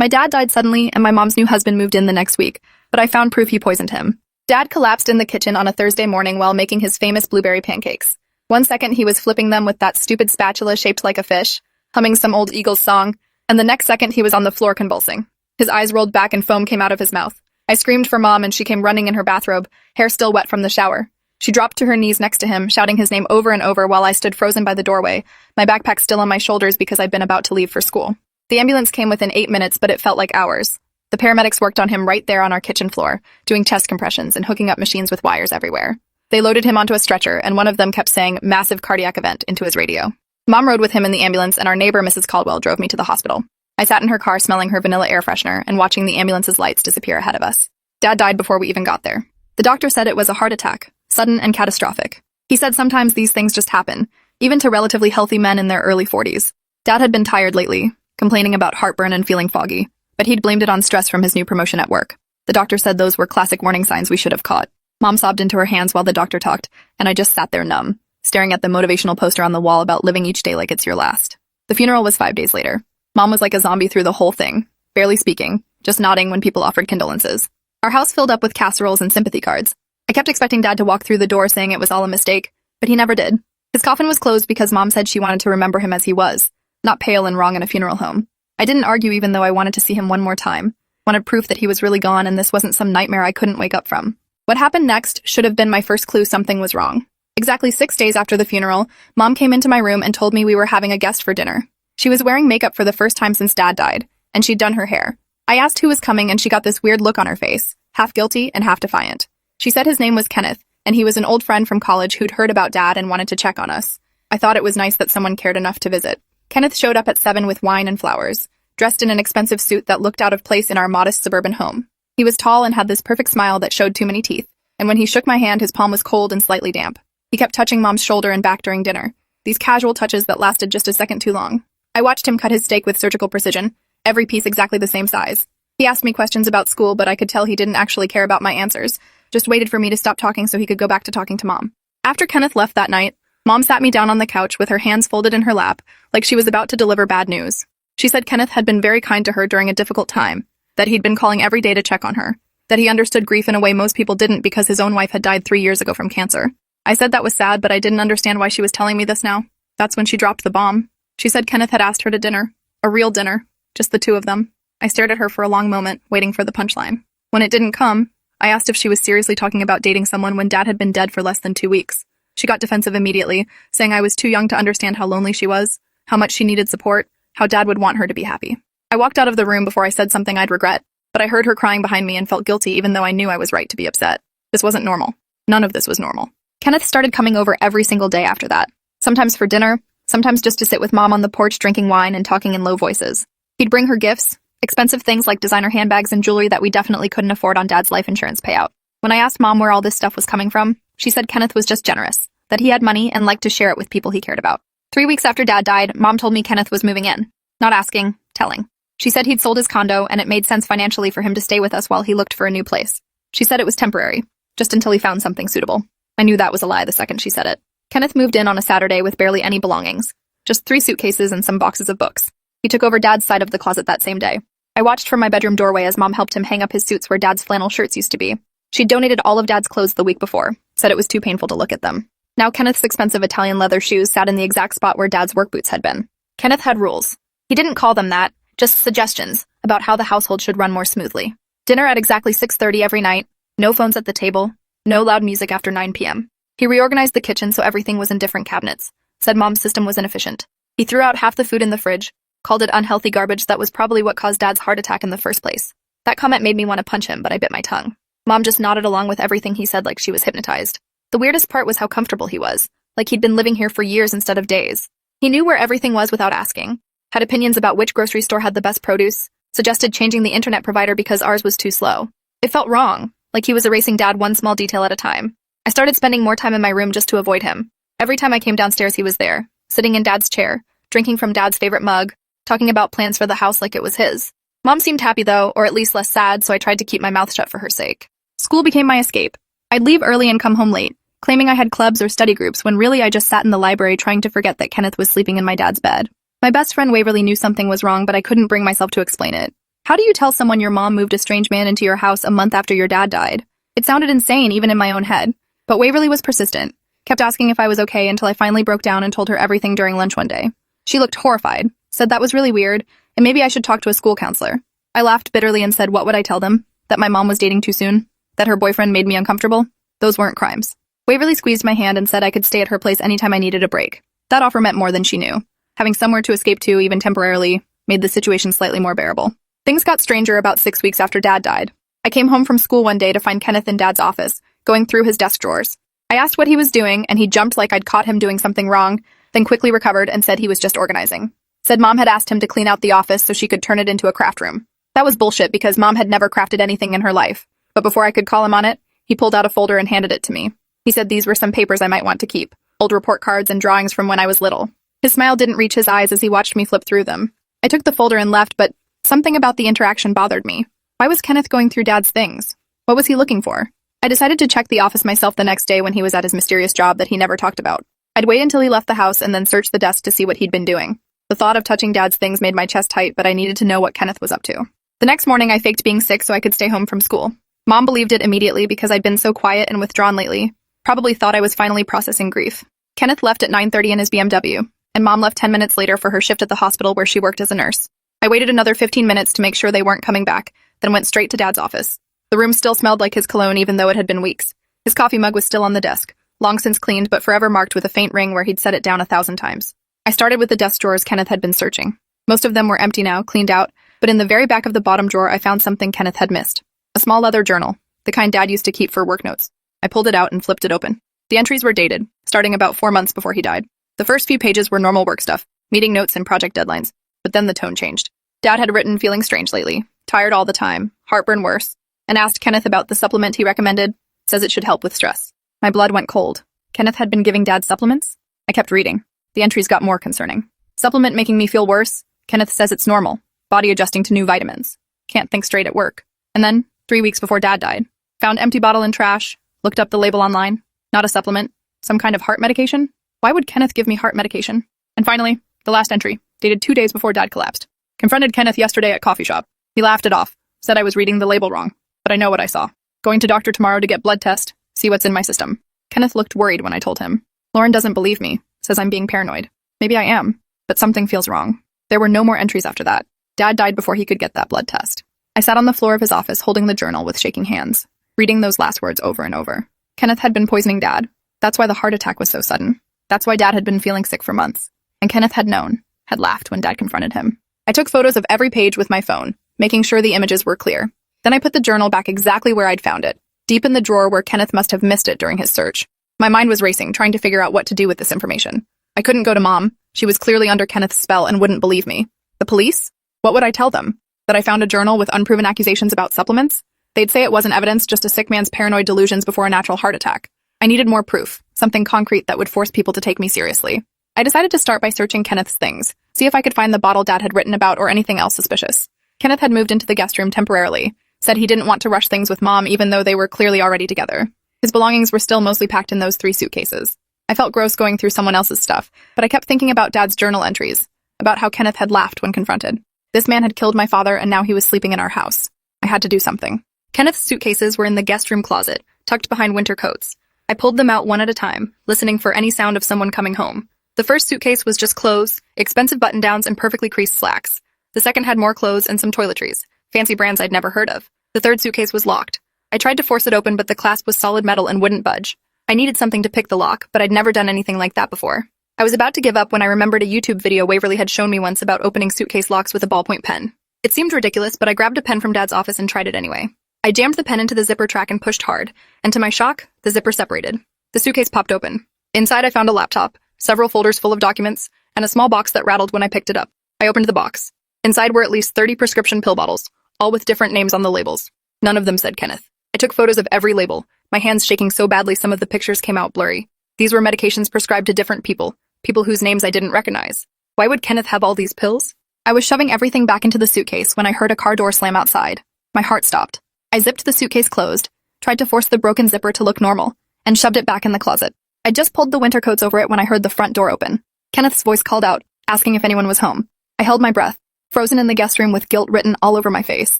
My dad died suddenly, and my mom's new husband moved in the next week, but I found proof he poisoned him. Dad collapsed in the kitchen on a Thursday morning while making his famous blueberry pancakes. One second he was flipping them with that stupid spatula shaped like a fish, humming some old Eagles song, and the next second he was on the floor convulsing. His eyes rolled back and foam came out of his mouth. I screamed for Mom and she came running in her bathrobe, hair still wet from the shower. She dropped to her knees next to him, shouting his name over and over while I stood frozen by the doorway, my backpack still on my shoulders because I'd been about to leave for school. The ambulance came within 8 minutes, but it felt like hours. The paramedics worked on him right there on our kitchen floor, doing chest compressions and hooking up machines with wires everywhere. They loaded him onto a stretcher, and one of them kept saying, "massive cardiac event," into his radio. Mom rode with him in the ambulance, and our neighbor, Mrs. Caldwell, drove me to the hospital. I sat in her car smelling her vanilla air freshener and watching the ambulance's lights disappear ahead of us. Dad died before we even got there. The doctor said it was a heart attack, sudden and catastrophic. He said sometimes these things just happen, even to relatively healthy men in their early 40s. Dad had been tired lately, complaining about heartburn and feeling foggy, but he'd blamed it on stress from his new promotion at work. The doctor said those were classic warning signs we should have caught. Mom sobbed into her hands while the doctor talked, and I just sat there numb, staring at the motivational poster on the wall about living each day like it's your last. The funeral was 5 days later. Mom was like a zombie through the whole thing, barely speaking, just nodding when people offered condolences. Our house filled up with casseroles and sympathy cards. I kept expecting Dad to walk through the door saying it was all a mistake, but he never did. His coffin was closed because Mom said she wanted to remember him as he was, not pale and wrong in a funeral home. I didn't argue even though I wanted to see him one more time, wanted proof that he was really gone and this wasn't some nightmare I couldn't wake up from. What happened next should have been my first clue something was wrong. Exactly 6 days after the funeral, Mom came into my room and told me we were having a guest for dinner. She was wearing makeup for the first time since Dad died, and she'd done her hair. I asked who was coming and she got this weird look on her face, half guilty and half defiant. She said his name was Kenneth, and he was an old friend from college who'd heard about Dad and wanted to check on us. I thought it was nice that someone cared enough to visit. Kenneth showed up at 7 with wine and flowers, dressed in an expensive suit that looked out of place in our modest suburban home. He was tall and had this perfect smile that showed too many teeth, and when he shook my hand, his palm was cold and slightly damp. He kept touching Mom's shoulder and back during dinner, these casual touches that lasted just a second too long. I watched him cut his steak with surgical precision, every piece exactly the same size. He asked me questions about school, but I could tell he didn't actually care about my answers, just waited for me to stop talking so he could go back to talking to Mom. After Kenneth left that night, Mom sat me down on the couch with her hands folded in her lap, like she was about to deliver bad news. She said Kenneth had been very kind to her during a difficult time, that he'd been calling every day to check on her, that he understood grief in a way most people didn't because his own wife had died 3 years ago from cancer. I said that was sad, but I didn't understand why she was telling me this now. That's when she dropped the bomb. She said Kenneth had asked her to dinner. A real dinner. Just the two of them. I stared at her for a long moment, waiting for the punchline. When it didn't come, I asked if she was seriously talking about dating someone when Dad had been dead for less than 2 weeks. She got defensive immediately, saying I was too young to understand how lonely she was, how much she needed support, how Dad would want her to be happy. I walked out of the room before I said something I'd regret, but I heard her crying behind me and felt guilty even though I knew I was right to be upset. This wasn't normal. None of this was normal. Kenneth started coming over every single day after that. Sometimes for dinner, sometimes just to sit with Mom on the porch drinking wine and talking in low voices. He'd bring her gifts, expensive things like designer handbags and jewelry that we definitely couldn't afford on Dad's life insurance payout. When I asked Mom where all this stuff was coming from, she said Kenneth was just generous, that he had money and liked to share it with people he cared about. 3 weeks after Dad died, Mom told me Kenneth was moving in. Not asking, telling. She said he'd sold his condo and it made sense financially for him to stay with us while he looked for a new place. She said it was temporary, just until he found something suitable. I knew that was a lie the second she said it. Kenneth moved in on a Saturday with barely any belongings, just 3 suitcases and some boxes of books. He took over Dad's side of the closet that same day. I watched from my bedroom doorway as Mom helped him hang up his suits where Dad's flannel shirts used to be. She'd donated all of Dad's clothes the week before, said it was too painful to look at them. Now Kenneth's expensive Italian leather shoes sat in the exact spot where Dad's work boots had been. Kenneth had rules. He didn't call them that, just suggestions about how the household should run more smoothly. Dinner at exactly 6:30 every night, no phones at the table, no loud music after 9 p.m. He reorganized the kitchen so everything was in different cabinets, said Mom's system was inefficient. He threw out half the food in the fridge, called it unhealthy garbage that was probably what caused Dad's heart attack in the first place. That comment made me want to punch him, but I bit my tongue. Mom just nodded along with everything he said like she was hypnotized. The weirdest part was how comfortable he was, like he'd been living here for years instead of days. He knew where everything was without asking, had opinions about which grocery store had the best produce, suggested changing the internet provider because ours was too slow. It felt wrong, like he was erasing Dad one small detail at a time. I started spending more time in my room just to avoid him. Every time I came downstairs he was there, sitting in Dad's chair, drinking from Dad's favorite mug, talking about plans for the house like it was his. Mom seemed happy though, or at least less sad, so I tried to keep my mouth shut for her sake. School became my escape. I'd leave early and come home late, claiming I had clubs or study groups when really I just sat in the library trying to forget that Kenneth was sleeping in my dad's bed. My best friend Waverly knew something was wrong, but I couldn't bring myself to explain it. How do you tell someone your mom moved a strange man into your house a month after your dad died? It sounded insane even in my own head. But Waverly was persistent, kept asking if I was okay until I finally broke down and told her everything during lunch one day. She looked horrified, said that was really weird, and maybe I should talk to a school counselor. I laughed bitterly and said, what would I tell them? That my mom was dating too soon? That her boyfriend made me uncomfortable? Those weren't crimes. Waverly squeezed my hand and said I could stay at her place anytime I needed a break. That offer meant more than she knew. Having somewhere to escape to, even temporarily, made the situation slightly more bearable. Things got stranger about 6 weeks after Dad died. I came home from school one day to find Kenneth in Dad's office, going through his desk drawers. I asked what he was doing, and he jumped like I'd caught him doing something wrong, then quickly recovered and said he was just organizing. Said Mom had asked him to clean out the office so she could turn it into a craft room. That was bullshit because Mom had never crafted anything in her life. But before I could call him on it, he pulled out a folder and handed it to me. He said these were some papers I might want to keep, old report cards and drawings from when I was little. His smile didn't reach his eyes as he watched me flip through them. I took the folder and left, but something about the interaction bothered me. Why was Kenneth going through Dad's things? What was he looking for? I decided to check the office myself the next day when he was at his mysterious job that he never talked about. I'd wait until he left the house and then search the desk to see what he'd been doing. The thought of touching Dad's things made my chest tight, but I needed to know what Kenneth was up to. The next morning, I faked being sick so I could stay home from school. Mom believed it immediately because I'd been so quiet and withdrawn lately. Probably thought I was finally processing grief. Kenneth left at 9:30 in his BMW, and Mom left 10 minutes later for her shift at the hospital where she worked as a nurse. I waited another 15 minutes to make sure they weren't coming back, then went straight to Dad's office. The room still smelled like his cologne even though it had been weeks. His coffee mug was still on the desk, long since cleaned but forever marked with a faint ring where he'd set it down 1,000 times. I started with the desk drawers Kenneth had been searching. Most of them were empty now, cleaned out, but in the very back of the bottom drawer I found something Kenneth had missed. A small leather journal, the kind Dad used to keep for work notes. I pulled it out and flipped it open. The entries were dated, starting about 4 months before he died. The first few pages were normal work stuff, meeting notes and project deadlines, but then the tone changed. Dad had written feeling strange lately, tired all the time, heartburn worse, and asked Kenneth about the supplement he recommended, says it should help with stress. My blood went cold. Kenneth had been giving Dad supplements? I kept reading. The entries got more concerning. Supplement making me feel worse? Kenneth says it's normal. Body adjusting to new vitamins. Can't think straight at work. And then, 3 weeks before Dad died, found empty bottle in trash, looked up the label online. Not a supplement. Some kind of heart medication? Why would Kenneth give me heart medication? And finally, the last entry, dated 2 days before Dad collapsed. Confronted Kenneth yesterday at coffee shop. He laughed it off, said I was reading the label wrong, but I know what I saw. Going to doctor tomorrow to get blood test, see what's in my system. Kenneth looked worried when I told him. Lauren doesn't believe me, says I'm being paranoid. Maybe I am, but something feels wrong. There were no more entries after that. Dad died before he could get that blood test. I sat on the floor of his office holding the journal with shaking hands, reading those last words over and over. Kenneth had been poisoning Dad. That's why the heart attack was so sudden. That's why Dad had been feeling sick for months. And Kenneth had known, had laughed when Dad confronted him. I took photos of every page with my phone, making sure the images were clear. Then I put the journal back exactly where I'd found it, deep in the drawer where Kenneth must have missed it during his search. My mind was racing, trying to figure out what to do with this information. I couldn't go to Mom. She was clearly under Kenneth's spell and wouldn't believe me. The police? What would I tell them? That I found a journal with unproven accusations about supplements? They'd say it wasn't evidence, just a sick man's paranoid delusions before a natural heart attack. I needed more proof, something concrete that would force people to take me seriously. I decided to start by searching Kenneth's things, see if I could find the bottle Dad had written about or anything else suspicious. Kenneth had moved into the guest room temporarily, said he didn't want to rush things with Mom even though they were clearly already together. His belongings were still mostly packed in those 3 suitcases. I felt gross going through someone else's stuff, but I kept thinking about Dad's journal entries, about how Kenneth had laughed when confronted. This man had killed my father and now he was sleeping in our house. I had to do something. Kenneth's suitcases were in the guest room closet, tucked behind winter coats. I pulled them out one at a time, listening for any sound of someone coming home. The first suitcase was just clothes, expensive button-downs, and perfectly creased slacks. The second had more clothes and some toiletries, fancy brands I'd never heard of. The third suitcase was locked. I tried to force it open, but the clasp was solid metal and wouldn't budge. I needed something to pick the lock, but I'd never done anything like that before. I was about to give up when I remembered a YouTube video Waverly had shown me once about opening suitcase locks with a ballpoint pen. It seemed ridiculous, but I grabbed a pen from Dad's office and tried it anyway. I jammed the pen into the zipper track and pushed hard, and to my shock, the zipper separated. The suitcase popped open. Inside I found a laptop, several folders full of documents, and a small box that rattled when I picked it up. I opened the box. Inside were at least 30 prescription pill bottles, all with different names on the labels. None of them said Kenneth. I took photos of every label, my hands shaking so badly some of the pictures came out blurry. These were medications prescribed to different people whose names I didn't recognize. Why would Kenneth have all these pills? I was shoving everything back into the suitcase when I heard a car door slam outside. My heart stopped. I zipped the suitcase closed, tried to force the broken zipper to look normal, and shoved it back in the closet. I just pulled the winter coats over it when I heard the front door open. Kenneth's voice called out, asking if anyone was home. I held my breath. frozen in the guest room with guilt written all over my face.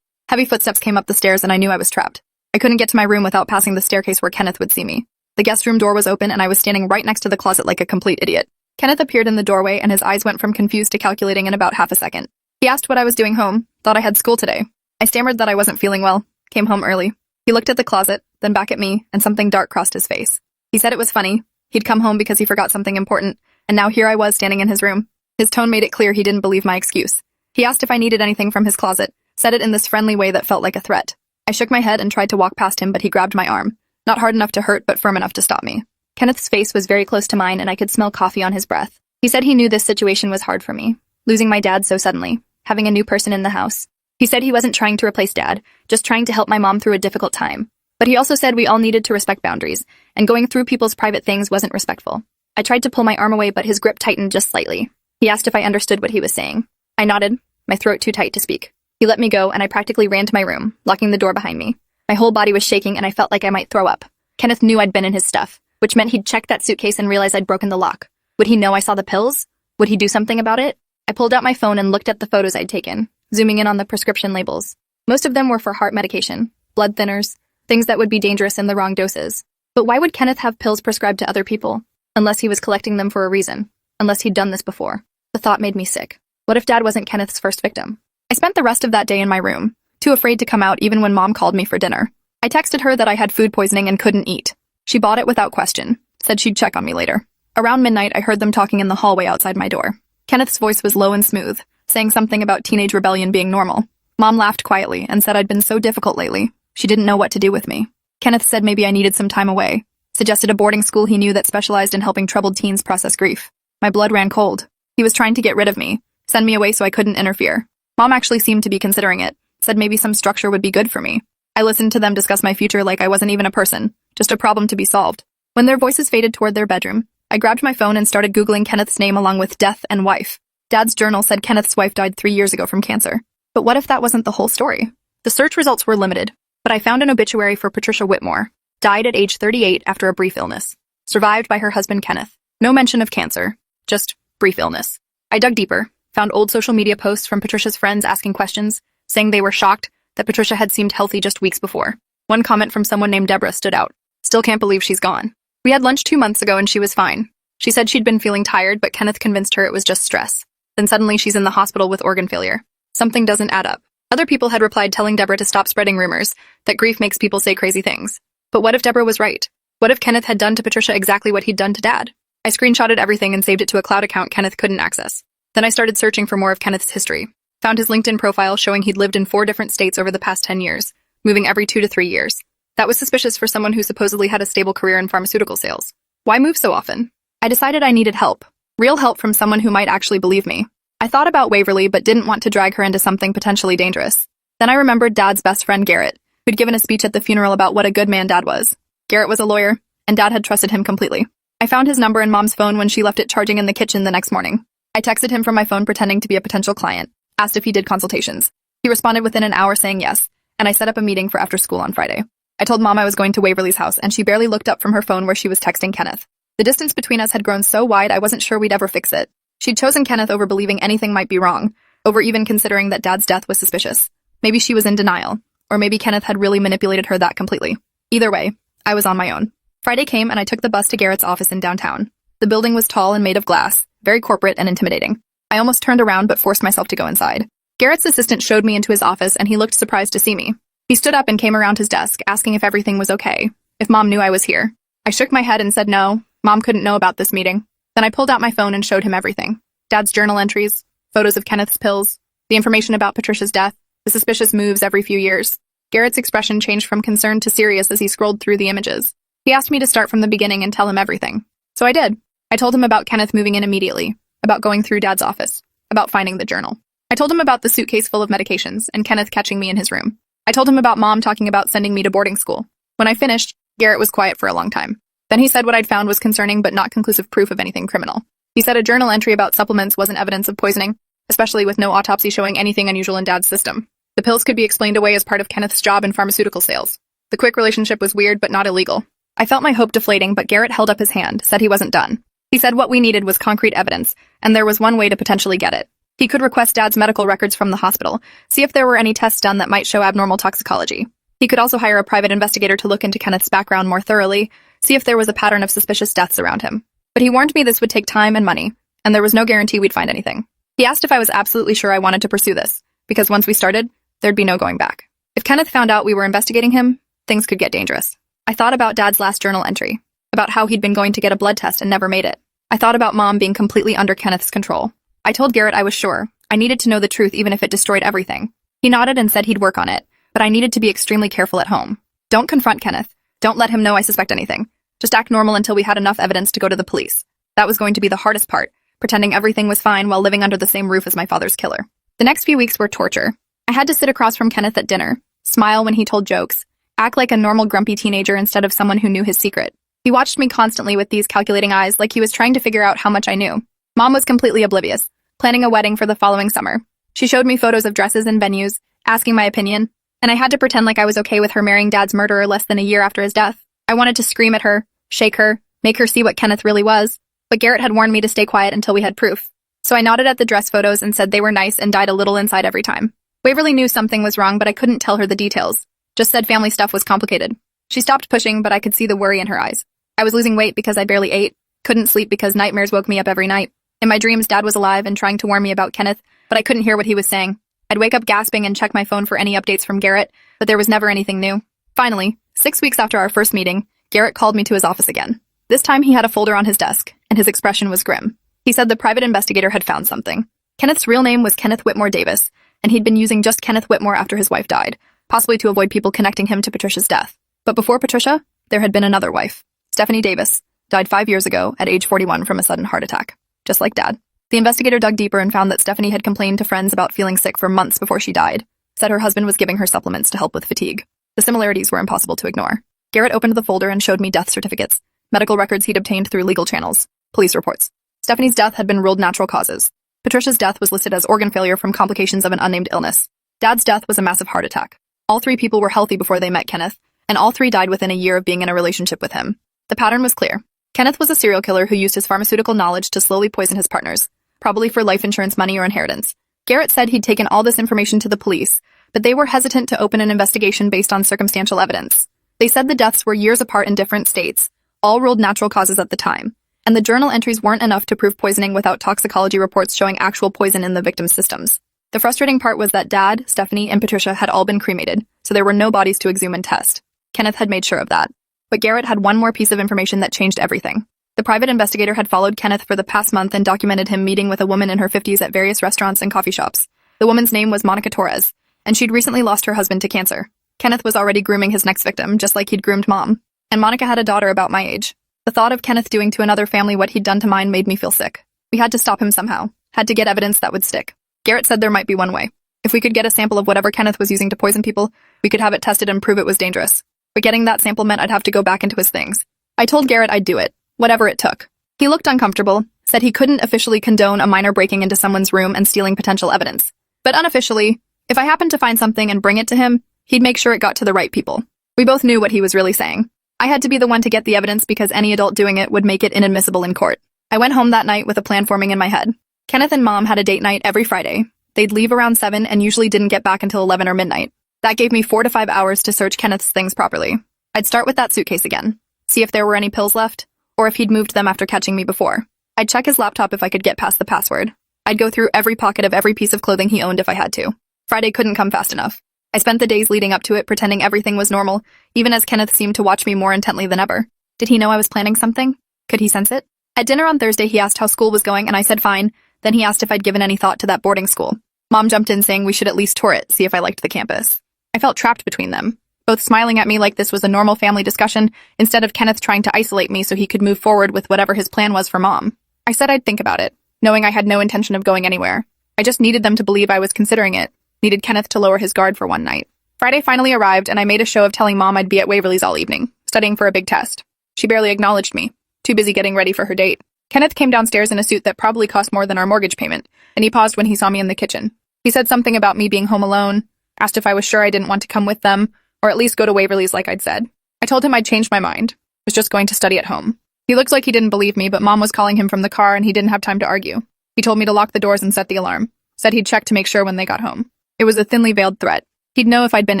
Heavy footsteps came up the stairs and I knew I was trapped. I couldn't get to my room without passing the staircase where Kenneth would see me. The guest room door was open and I was standing right next to the closet like a complete idiot. Kenneth appeared in the doorway and his eyes went from confused to calculating in about half a second. He asked what I was doing home, thought I had school today. I stammered that I wasn't feeling well, came home early. He looked at the closet, then back at me, and something dark crossed his face. He said it was funny. He'd come home because he forgot something important, and now here I was standing in his room. His tone made it clear he didn't believe my excuse. He asked if I needed anything from his closet, said it in this friendly way that felt like a threat. I shook my head and tried to walk past him, but he grabbed my arm. Not hard enough to hurt, but firm enough to stop me. Kenneth's face was very close to mine, and I could smell coffee on his breath. He said he knew this situation was hard for me, losing my dad so suddenly, having a new person in the house. He said he wasn't trying to replace Dad, just trying to help my mom through a difficult time. But he also said we all needed to respect boundaries, and going through people's private things wasn't respectful. I tried to pull my arm away, but his grip tightened just slightly. He asked if I understood what he was saying. I nodded, my throat too tight to speak. He let me go, and I practically ran to my room, locking the door behind me. My whole body was shaking, and I felt like I might throw up. Kenneth knew I'd been in his stuff, which meant he'd checked that suitcase and realized I'd broken the lock. Would he know I saw the pills? Would he do something about it? I pulled out my phone and looked at the photos I'd taken, zooming in on the prescription labels. Most of them were for heart medication, blood thinners, things that would be dangerous in the wrong doses. But why would Kenneth have pills prescribed to other people? Unless he was collecting them for a reason. Unless he'd done this before. The thought made me sick. What if Dad wasn't Kenneth's first victim? I spent the rest of that day in my room, too afraid to come out even when Mom called me for dinner. I texted her that I had food poisoning and couldn't eat. She bought it without question, said she'd check on me later. Around midnight, I heard them talking in the hallway outside my door. Kenneth's voice was low and smooth, saying something about teenage rebellion being normal. Mom laughed quietly and said I'd been so difficult lately. She didn't know what to do with me. Kenneth said maybe I needed some time away, suggested a boarding school he knew that specialized in helping troubled teens process grief. My blood ran cold. He was trying to get rid of me, send me away so I couldn't interfere. Mom actually seemed to be considering it, said maybe some structure would be good for me. I listened to them discuss my future like I wasn't even a person, just a problem to be solved. When their voices faded toward their bedroom, I grabbed my phone and started Googling Kenneth's name along with death and wife. Dad's journal said Kenneth's wife died 3 years ago from cancer. But what if that wasn't the whole story? The search results were limited, but I found an obituary for Patricia Whitmore. Died at age 38 after a brief illness. Survived by her husband Kenneth. No mention of cancer, just brief illness. I dug deeper, found old social media posts from Patricia's friends asking questions, saying they were shocked that Patricia had seemed healthy just weeks before. One comment from someone named Deborah stood out. Still can't believe she's gone. We had lunch 2 months ago and she was fine. She said she'd been feeling tired, but Kenneth convinced her it was just stress. Then suddenly she's in the hospital with organ failure. Something doesn't add up. Other people had replied telling Deborah to stop spreading rumors, that grief makes people say crazy things. But what if Deborah was right? What if Kenneth had done to Patricia exactly what he'd done to Dad? I screenshotted everything and saved it to a cloud account Kenneth couldn't access. Then I started searching for more of Kenneth's history. Found his LinkedIn profile showing he'd lived in 4 different states over the past 10 years, moving every 2 to 3 years. That was suspicious for someone who supposedly had a stable career in pharmaceutical sales. Why move so often? I decided I needed help. Real help from someone who might actually believe me. I thought about Waverly but didn't want to drag her into something potentially dangerous. Then I remembered Dad's best friend Garrett, who'd given a speech at the funeral about what a good man Dad was. Garrett was a lawyer, and Dad had trusted him completely. I found his number in Mom's phone when she left it charging in the kitchen the next morning. I texted him from my phone pretending to be a potential client, asked if he did consultations. He responded within an hour saying yes, and I set up a meeting for after school on Friday. I told Mom I was going to Waverly's house, and she barely looked up from her phone where she was texting Kenneth. The distance between us had grown so wide I wasn't sure we'd ever fix it. She'd chosen Kenneth over believing anything might be wrong, over even considering that Dad's death was suspicious. Maybe she was in denial, or maybe Kenneth had really manipulated her that completely. Either way, I was on my own. Friday came and I took the bus to Garrett's office in downtown. The building was tall and made of glass, very corporate and intimidating. I almost turned around but forced myself to go inside. Garrett's assistant showed me into his office and he looked surprised to see me. He stood up and came around his desk, asking if everything was okay, if Mom knew I was here. I shook my head and said no, Mom couldn't know about this meeting. Then I pulled out my phone and showed him everything. Dad's journal entries, photos of Kenneth's pills, the information about Patricia's death, the suspicious moves every few years. Garrett's expression changed from concern to serious as he scrolled through the images. He asked me to start from the beginning and tell him everything. So I did. I told him about Kenneth moving in immediately, about going through Dad's office, about finding the journal. I told him about the suitcase full of medications and Kenneth catching me in his room. I told him about Mom talking about sending me to boarding school. When I finished, Garrett was quiet for a long time. Then he said what I'd found was concerning but not conclusive proof of anything criminal. He said a journal entry about supplements wasn't evidence of poisoning, especially with no autopsy showing anything unusual in Dad's system. The pills could be explained away as part of Kenneth's job in pharmaceutical sales. The quick relationship was weird but not illegal. I felt my hope deflating, but Garrett held up his hand, said he wasn't done. He said what we needed was concrete evidence, and there was one way to potentially get it. He could request Dad's medical records from the hospital, see if there were any tests done that might show abnormal toxicology. He could also hire a private investigator to look into Kenneth's background more thoroughly, see if there was a pattern of suspicious deaths around him. But he warned me this would take time and money, and there was no guarantee we'd find anything. He asked if I was absolutely sure I wanted to pursue this, because once we started, there'd be no going back. If Kenneth found out we were investigating him, things could get dangerous. I thought about Dad's last journal entry, about how he'd been going to get a blood test and never made it. I thought about Mom being completely under Kenneth's control. I told Garrett I was sure. I needed to know the truth even if it destroyed everything. He nodded and said he'd work on it, but I needed to be extremely careful at home. Don't confront Kenneth. Don't let him know I suspect anything. Just act normal until we had enough evidence to go to the police. That was going to be the hardest part, pretending everything was fine while living under the same roof as my father's killer. The next few weeks were torture. I had to sit across from Kenneth at dinner, smile when he told jokes, act like a normal grumpy teenager instead of someone who knew his secret. He watched me constantly with these calculating eyes like he was trying to figure out how much I knew. Mom was completely oblivious, planning a wedding for the following summer. She showed me photos of dresses and venues, asking my opinion, and I had to pretend like I was okay with her marrying Dad's murderer less than a year after his death. I wanted to scream at her, shake her, make her see what Kenneth really was, but Garrett had warned me to stay quiet until we had proof. So I nodded at the dress photos and said they were nice and died a little inside every time. Waverly knew something was wrong, but I couldn't tell her the details. Just said family stuff was complicated. She stopped pushing, but I could see the worry in her eyes. I was losing weight because I barely ate, couldn't sleep because nightmares woke me up every night. In my dreams, Dad was alive and trying to warn me about Kenneth, but I couldn't hear what he was saying. I'd wake up gasping and check my phone for any updates from Garrett, but there was never anything new. Finally, 6 weeks after our first meeting, Garrett called me to his office again. This time he had a folder on his desk, and his expression was grim. He said the private investigator had found something. Kenneth's real name was Kenneth Whitmore Davis, and he'd been using just Kenneth Whitmore after his wife died, possibly to avoid people connecting him to Patricia's death. But before Patricia, there had been another wife. Stephanie Davis died 5 years ago at age 41 from a sudden heart attack, just like Dad. The investigator dug deeper and found that Stephanie had complained to friends about feeling sick for months before she died, said her husband was giving her supplements to help with fatigue. The similarities were impossible to ignore. Garrett opened the folder and showed me death certificates, medical records he'd obtained through legal channels, police reports. Stephanie's death had been ruled natural causes. Patricia's death was listed as organ failure from complications of an unnamed illness. Dad's death was a massive heart attack. All 3 people were healthy before they met Kenneth, and all 3 died within a year of being in a relationship with him. The pattern was clear. Kenneth was a serial killer who used his pharmaceutical knowledge to slowly poison his partners, probably for life insurance money or inheritance. Garrett said he'd taken all this information to the police, but they were hesitant to open an investigation based on circumstantial evidence. They said the deaths were years apart in different states, all ruled natural causes at the time, and the journal entries weren't enough to prove poisoning without toxicology reports showing actual poison in the victims' systems. The frustrating part was that Dad, Stephanie, and Patricia had all been cremated, so there were no bodies to exhume and test. Kenneth had made sure of that. But Garrett had one more piece of information that changed everything. The private investigator had followed Kenneth for the past month and documented him meeting with a woman in her 50s at various restaurants and coffee shops. The woman's name was Monica Torres, and she'd recently lost her husband to cancer. Kenneth was already grooming his next victim, just like he'd groomed Mom. And Monica had a daughter about my age. The thought of Kenneth doing to another family what he'd done to mine made me feel sick. We had to stop him somehow. Had to get evidence that would stick. Garrett said there might be one way. If we could get a sample of whatever Kenneth was using to poison people, we could have it tested and prove it was dangerous. But getting that sample meant I'd have to go back into his things. I told Garrett I'd do it, whatever it took. He looked uncomfortable, said he couldn't officially condone a minor breaking into someone's room and stealing potential evidence. But unofficially, if I happened to find something and bring it to him, he'd make sure it got to the right people. We both knew what he was really saying. I had to be the one to get the evidence because any adult doing it would make it inadmissible in court. I went home that night with a plan forming in my head. Kenneth and Mom had a date night every Friday. They'd leave around 7 and usually didn't get back until 11 or midnight. That gave me 4 to 5 hours to search Kenneth's things properly. I'd start with that suitcase again, see if there were any pills left, or if he'd moved them after catching me before. I'd check his laptop if I could get past the password. I'd go through every pocket of every piece of clothing he owned if I had to. Friday couldn't come fast enough. I spent the days leading up to it pretending everything was normal, even as Kenneth seemed to watch me more intently than ever. Did he know I was planning something? Could he sense it? At dinner on Thursday, he asked how school was going, and I said fine. Then he asked if I'd given any thought to that boarding school. Mom jumped in saying we should at least tour it, see if I liked the campus. I felt trapped between them, both smiling at me like this was a normal family discussion, instead of Kenneth trying to isolate me so he could move forward with whatever his plan was for Mom. I said I'd think about it, knowing I had no intention of going anywhere. I just needed them to believe I was considering it, needed Kenneth to lower his guard for one night. Friday finally arrived, and I made a show of telling Mom I'd be at Waverly's all evening, studying for a big test. She barely acknowledged me, too busy getting ready for her date. Kenneth came downstairs in a suit that probably cost more than our mortgage payment, and he paused when he saw me in the kitchen. He said something about me being home alone, asked if I was sure I didn't want to come with them, or at least go to Waverly's like I'd said. I told him I'd changed my mind, was just going to study at home. He looked like he didn't believe me, but Mom was calling him from the car and he didn't have time to argue. He told me to lock the doors and set the alarm. Said he'd check to make sure when they got home. It was a thinly veiled threat. He'd know if I'd been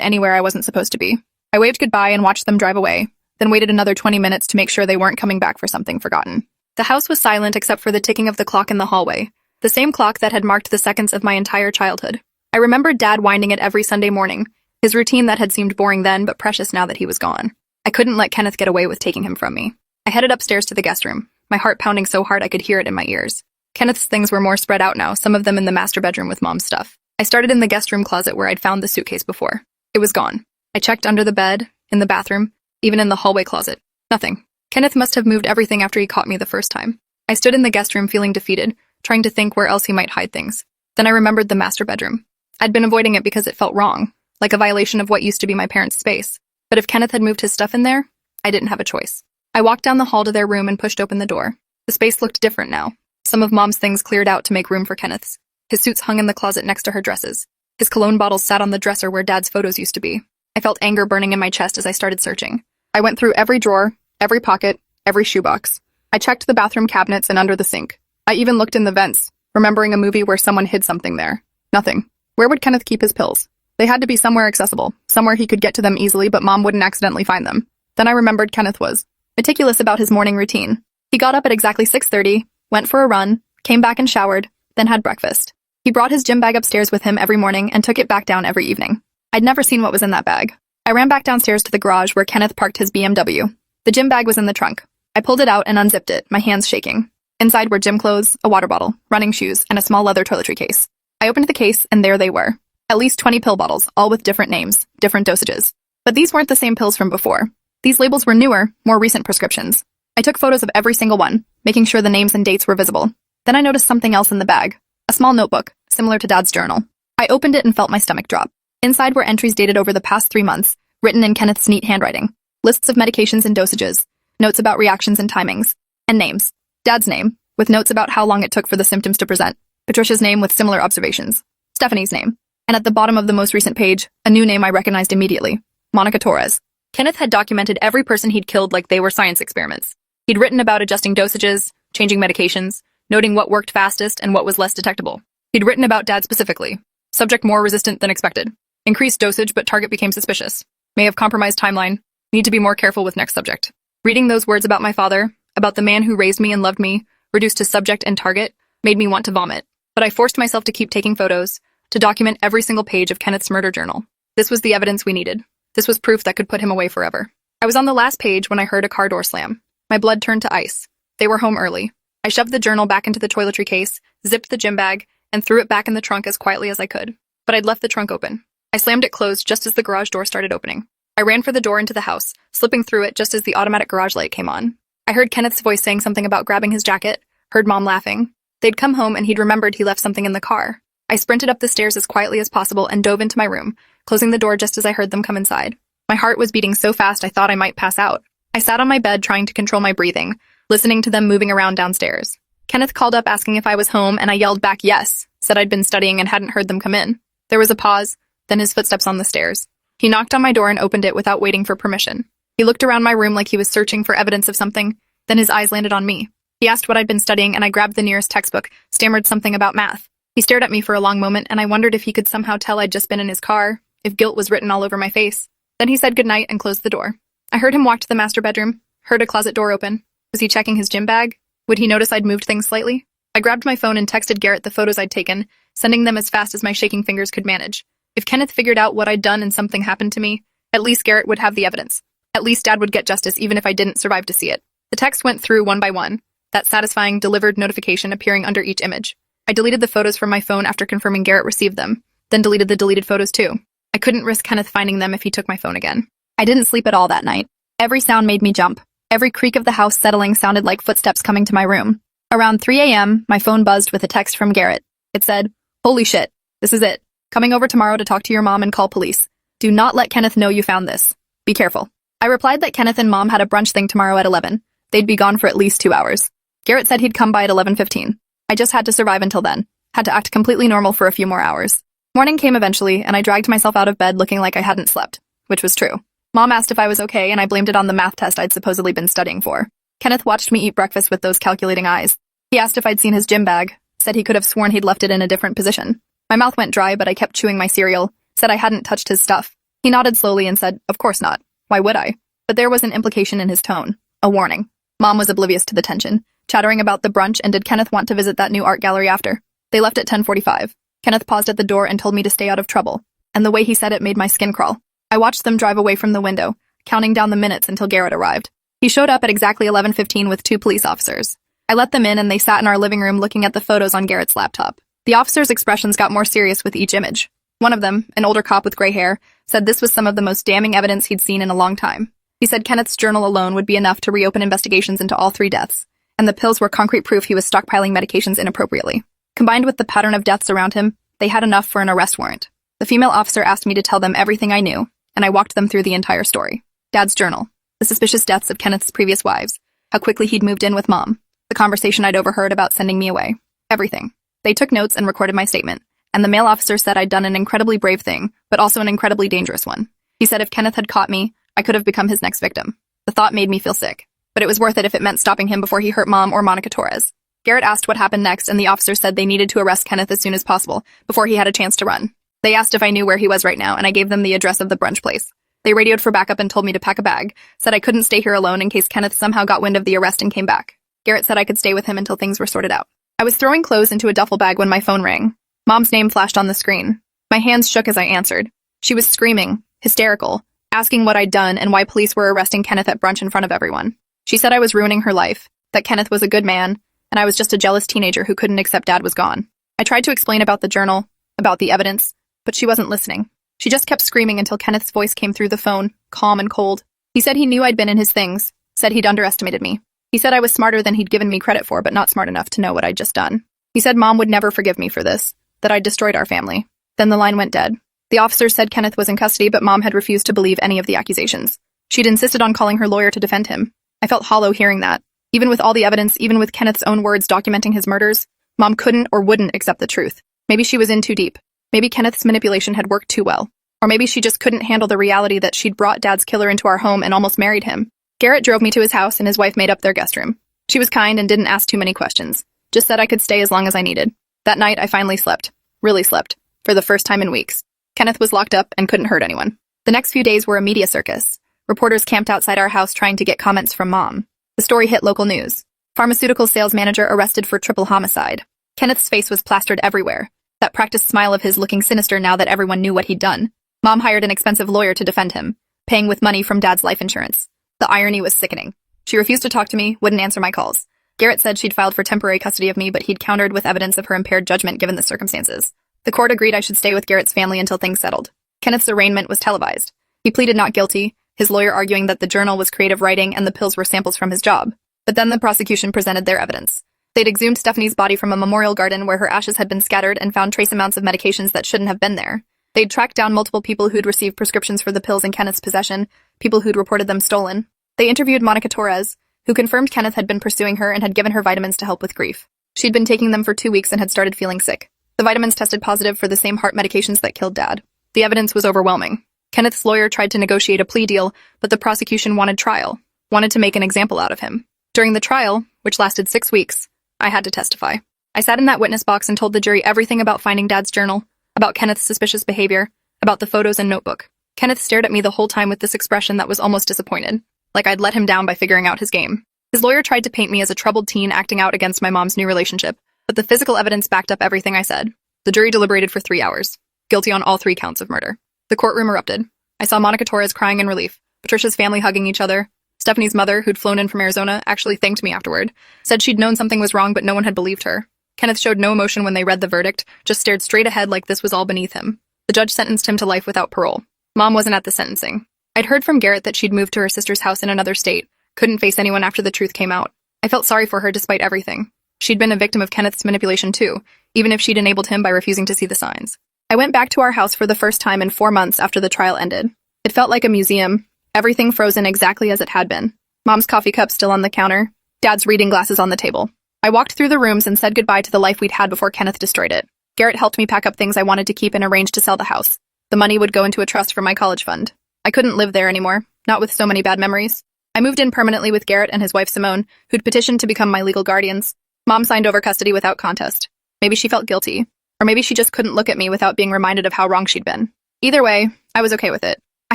anywhere I wasn't supposed to be. I waved goodbye and watched them drive away, then waited another 20 minutes to make sure they weren't coming back for something forgotten. The house was silent except for the ticking of the clock in the hallway, the same clock that had marked the seconds of my entire childhood. I remembered Dad winding it every Sunday morning, his routine that had seemed boring then but precious now that he was gone. I couldn't let Kenneth get away with taking him from me. I headed upstairs to the guest room, my heart pounding so hard I could hear it in my ears. Kenneth's things were more spread out now, some of them in the master bedroom with Mom's stuff. I started in the guest room closet where I'd found the suitcase before. It was gone. I checked under the bed, in the bathroom, even in the hallway closet. Nothing. Kenneth must have moved everything after he caught me the first time. I stood in the guest room feeling defeated, trying to think where else he might hide things. Then I remembered the master bedroom. I'd been avoiding it because it felt wrong, like a violation of what used to be my parents' space. But if Kenneth had moved his stuff in there, I didn't have a choice. I walked down the hall to their room and pushed open the door. The space looked different now. Some of Mom's things cleared out to make room for Kenneth's. His suits hung in the closet next to her dresses. His cologne bottles sat on the dresser where Dad's photos used to be. I felt anger burning in my chest as I started searching. I went through every drawer, every pocket, every shoebox. I checked the bathroom cabinets and under the sink. I even looked in the vents, remembering a movie where someone hid something there. Nothing. Where would Kenneth keep his pills? They had to be somewhere accessible, somewhere he could get to them easily but Mom wouldn't accidentally find them. Then I remembered Kenneth was meticulous about his morning routine. He got up at exactly 6:30, went for a run, came back and showered, then had breakfast. He brought his gym bag upstairs with him every morning and took it back down every evening. I'd never seen what was in that bag. I ran back downstairs to the garage where Kenneth parked his BMW. The gym bag was in the trunk. I pulled it out and unzipped it, my hands shaking. Inside were gym clothes, a water bottle, running shoes, and a small leather toiletry case. I opened the case, and there they were. At least 20 pill bottles, all with different names, different dosages. But these weren't the same pills from before. These labels were newer, more recent prescriptions. I took photos of every single one, making sure the names and dates were visible. Then I noticed something else in the bag. A small notebook, similar to Dad's journal. I opened it and felt my stomach drop. Inside were entries dated over the past 3 months, written in Kenneth's neat handwriting. Lists of medications and dosages, notes about reactions and timings, and names. Dad's name, with notes about how long it took for the symptoms to present. Patricia's name with similar observations. Stephanie's name. And at the bottom of the most recent page, a new name I recognized immediately. Monica Torres. Kenneth had documented every person he'd killed like they were science experiments. He'd written about adjusting dosages, changing medications, noting what worked fastest and what was less detectable. He'd written about Dad specifically. Subject more resistant than expected. Increased dosage, but target became suspicious. May have compromised timeline. Need to be more careful with next subject. Reading those words about my father, about the man who raised me and loved me, reduced to subject and target, made me want to vomit. But I forced myself to keep taking photos, to document every single page of Kenneth's murder journal. This was the evidence we needed. This was proof that could put him away forever. I was on the last page when I heard a car door slam. My blood turned to ice. They were home early. I shoved the journal back into the toiletry case, zipped the gym bag, and threw it back in the trunk as quietly as I could. But I'd left the trunk open. I slammed it closed just as the garage door started opening. I ran for the door into the house, slipping through it just as the automatic garage light came on. I heard Kenneth's voice saying something about grabbing his jacket, heard Mom laughing. They'd come home and he'd remembered he left something in the car. I sprinted up the stairs as quietly as possible and dove into my room, closing the door just as I heard them come inside. My heart was beating so fast I thought I might pass out. I sat on my bed trying to control my breathing, listening to them moving around downstairs. Kenneth called up asking if I was home and I yelled back yes, said I'd been studying and hadn't heard them come in. There was a pause, then his footsteps on the stairs. He knocked on my door and opened it without waiting for permission. He looked around my room like he was searching for evidence of something, then his eyes landed on me. He asked what I'd been studying and I grabbed the nearest textbook, stammered something about math. He stared at me for a long moment and I wondered if he could somehow tell I'd just been in his car, if guilt was written all over my face. Then he said goodnight and closed the door. I heard him walk to the master bedroom, heard a closet door open. Was he checking his gym bag? Would he notice I'd moved things slightly? I grabbed my phone and texted Garrett the photos I'd taken, sending them as fast as my shaking fingers could manage. If Kenneth figured out what I'd done and something happened to me, at least Garrett would have the evidence. At least Dad would get justice even if I didn't survive to see it. The text went through one by one, that satisfying delivered notification appearing under each image. I deleted the photos from my phone after confirming Garrett received them, then deleted the deleted photos too. I couldn't risk Kenneth finding them if he took my phone again. I didn't sleep at all that night. Every sound made me jump. Every creak of the house settling sounded like footsteps coming to my room. Around 3 a.m., my phone buzzed with a text from Garrett. It said, "Holy shit, this is it. Coming over tomorrow to talk to your mom and call police. Do not let Kenneth know you found this. Be careful." I replied that Kenneth and Mom had a brunch thing tomorrow at 11. They'd be gone for at least 2 hours. Garrett said he'd come by at 11:15. I just had to survive until then. Had to act completely normal for a few more hours. Morning came eventually, and I dragged myself out of bed looking like I hadn't slept, which was true. Mom asked if I was okay, and I blamed it on the math test I'd supposedly been studying for. Kenneth watched me eat breakfast with those calculating eyes. He asked if I'd seen his gym bag, said he could have sworn he'd left it in a different position. My mouth went dry, but I kept chewing my cereal, said I hadn't touched his stuff. He nodded slowly and said, "Of course not. Why would I?" But there was an implication in his tone, a warning. Mom was oblivious to the tension, chattering about the brunch and did Kenneth want to visit that new art gallery after. They left at 10:45. Kenneth paused at the door and told me to stay out of trouble, and the way he said it made my skin crawl. I watched them drive away from the window, counting down the minutes until Garrett arrived. He showed up at exactly 11:15 with 2 police officers. I let them in and they sat in our living room looking at the photos on Garrett's laptop. The officers' expressions got more serious with each image. One of them, an older cop with gray hair, said this was some of the most damning evidence he'd seen in a long time. He said Kenneth's journal alone would be enough to reopen investigations into all 3 deaths, and the pills were concrete proof he was stockpiling medications inappropriately. Combined with the pattern of deaths around him, they had enough for an arrest warrant. The female officer asked me to tell them everything I knew, and I walked them through the entire story. Dad's journal, the suspicious deaths of Kenneth's previous wives, how quickly he'd moved in with Mom, the conversation I'd overheard about sending me away. Everything. They took notes and recorded my statement, and the male officer said I'd done an incredibly brave thing, but also an incredibly dangerous one. He said if Kenneth had caught me, I could have become his next victim. The thought made me feel sick, but it was worth it if it meant stopping him before he hurt Mom or Monica Torres. Garrett asked what happened next, and the officer said they needed to arrest Kenneth as soon as possible, before he had a chance to run. They asked if I knew where he was right now, and I gave them the address of the brunch place. They radioed for backup and told me to pack a bag, said I couldn't stay here alone in case Kenneth somehow got wind of the arrest and came back. Garrett said I could stay with him until things were sorted out. I was throwing clothes into a duffel bag when my phone rang. Mom's name flashed on the screen. My hands shook as I answered. She was screaming, hysterical, asking what I'd done and why police were arresting Kenneth at brunch in front of everyone. She said I was ruining her life, that Kenneth was a good man, and I was just a jealous teenager who couldn't accept Dad was gone. I tried to explain about the journal, about the evidence, but she wasn't listening. She just kept screaming until Kenneth's voice came through the phone, calm and cold. He said he knew I'd been in his things, said he'd underestimated me. He said I was smarter than he'd given me credit for, but not smart enough to know what I'd just done. He said Mom would never forgive me for this, that I'd destroyed our family. Then the line went dead. The officers said Kenneth was in custody, but Mom had refused to believe any of the accusations. She'd insisted on calling her lawyer to defend him. I felt hollow hearing that. Even with all the evidence, even with Kenneth's own words documenting his murders, Mom couldn't or wouldn't accept the truth. Maybe she was in too deep. Maybe Kenneth's manipulation had worked too well. Or maybe she just couldn't handle the reality that she'd brought Dad's killer into our home and almost married him. Garrett drove me to his house and his wife made up their guest room. She was kind and didn't ask too many questions, just said I could stay as long as I needed. That night, I finally slept. Really slept. For the first time in weeks. Kenneth was locked up and couldn't hurt anyone. The next few days were a media circus. Reporters camped outside our house trying to get comments from Mom. The story hit local news. Pharmaceutical sales manager arrested for triple homicide. Kenneth's face was plastered everywhere. That practiced smile of his looking sinister now that everyone knew what he'd done. Mom hired an expensive lawyer to defend him, paying with money from Dad's life insurance. The irony was sickening. She refused to talk to me, wouldn't answer my calls. Garrett said she'd filed for temporary custody of me, but he'd countered with evidence of her impaired judgment given the circumstances. The court agreed I should stay with Garrett's family until things settled. Kenneth's arraignment was televised. He pleaded not guilty, his lawyer arguing that the journal was creative writing and the pills were samples from his job. But then the prosecution presented their evidence. They'd exhumed Stephanie's body from a memorial garden where her ashes had been scattered and found trace amounts of medications that shouldn't have been there. They'd tracked down multiple people who'd received prescriptions for the pills in Kenneth's possession, people who'd reported them stolen. They interviewed Monica Torres, who confirmed Kenneth had been pursuing her and had given her vitamins to help with grief. She'd been taking them for 2 weeks and had started feeling sick. The vitamins tested positive for the same heart medications that killed Dad. The evidence was overwhelming. Kenneth's lawyer tried to negotiate a plea deal, but the prosecution wanted trial, wanted to make an example out of him. During the trial, which lasted 6 weeks, I had to testify. I sat in that witness box and told the jury everything about finding Dad's journal, about Kenneth's suspicious behavior, about the photos and notebook. Kenneth stared at me the whole time with this expression that was almost disappointed, like I'd let him down by figuring out his game. His lawyer tried to paint me as a troubled teen acting out against my mom's new relationship, but the physical evidence backed up everything I said. The jury deliberated for 3 hours, guilty on all 3 counts of murder. The courtroom erupted. I saw Monica Torres crying in relief, Patricia's family hugging each other. Stephanie's mother, who'd flown in from Arizona, actually thanked me afterward, said she'd known something was wrong but no one had believed her. Kenneth showed no emotion when they read the verdict, just stared straight ahead like this was all beneath him. The judge sentenced him to life without parole. Mom wasn't at the sentencing. I'd heard from Garrett that she'd moved to her sister's house in another state, couldn't face anyone after the truth came out. I felt sorry for her despite everything. She'd been a victim of Kenneth's manipulation too, even if she'd enabled him by refusing to see the signs. I went back to our house for the first time in 4 months after the trial ended. It felt like a museum, everything frozen exactly as it had been. Mom's coffee cup still on the counter, Dad's reading glasses on the table. I walked through the rooms and said goodbye to the life we'd had before Kenneth destroyed it. Garrett helped me pack up things I wanted to keep and arranged to sell the house. The money would go into a trust for my college fund. I couldn't live there anymore, not with so many bad memories. I moved in permanently with Garrett and his wife Simone, who'd petitioned to become my legal guardians. Mom signed over custody without contest. Maybe she felt guilty. Or maybe she just couldn't look at me without being reminded of how wrong she'd been. Either way, I was okay with it. I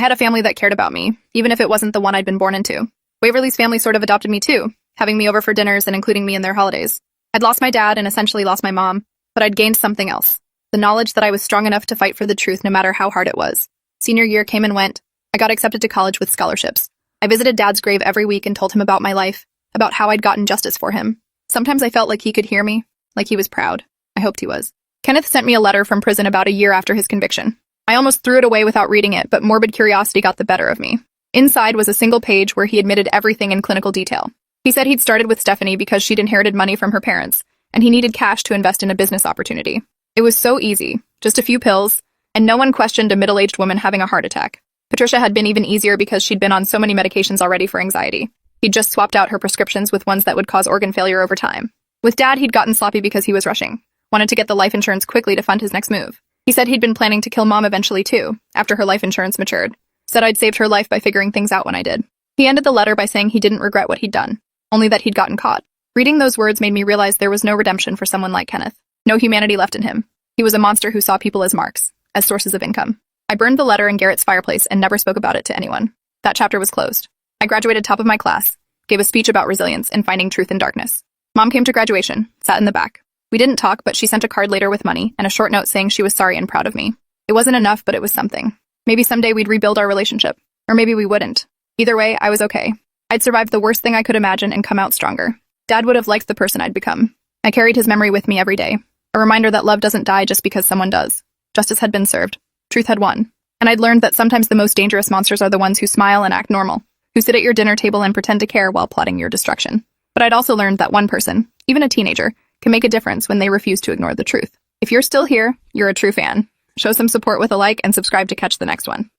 had a family that cared about me, even if it wasn't the one I'd been born into. Waverly's family sort of adopted me too, having me over for dinners and including me in their holidays. I'd lost my dad and essentially lost my mom, but I'd gained something else. The knowledge that I was strong enough to fight for the truth no matter how hard it was. Senior year came and went. I got accepted to college with scholarships. I visited Dad's grave every week and told him about my life, about how I'd gotten justice for him. Sometimes I felt like he could hear me, like he was proud. I hoped he was. Kenneth sent me a letter from prison about a year after his conviction. I almost threw it away without reading it, but morbid curiosity got the better of me. Inside was a single page where he admitted everything in clinical detail. He said he'd started with Stephanie because she'd inherited money from her parents, and he needed cash to invest in a business opportunity. It was so easy, just a few pills, and no one questioned a middle-aged woman having a heart attack. Patricia had been even easier because she'd been on so many medications already for anxiety. He'd just swapped out her prescriptions with ones that would cause organ failure over time. With Dad, he'd gotten sloppy because he was rushing, wanted to get the life insurance quickly to fund his next move. He said he'd been planning to kill Mom eventually too, after her life insurance matured. Said I'd saved her life by figuring things out when I did. He ended the letter by saying he didn't regret what he'd done, only that he'd gotten caught. Reading those words made me realize there was no redemption for someone like Kenneth. No humanity left in him. He was a monster who saw people as marks, as sources of income. I burned the letter in Garrett's fireplace and never spoke about it to anyone. That chapter was closed. I graduated top of my class, gave a speech about resilience and finding truth in darkness. Mom came to graduation, sat in the back. We didn't talk, but she sent a card later with money and a short note saying she was sorry and proud of me. It wasn't enough, but it was something. Maybe someday we'd rebuild our relationship. Or maybe we wouldn't. Either way, I was okay. I'd survived the worst thing I could imagine and come out stronger. Dad would have liked the person I'd become. I carried his memory with me every day. A reminder that love doesn't die just because someone does. Justice had been served. Truth had won. And I'd learned that sometimes the most dangerous monsters are the ones who smile and act normal, who sit at your dinner table and pretend to care while plotting your destruction. But I'd also learned that one person, even a teenager, can make a difference when they refuse to ignore the truth. If you're still here, you're a true fan. Show some support with a like and subscribe to catch the next one.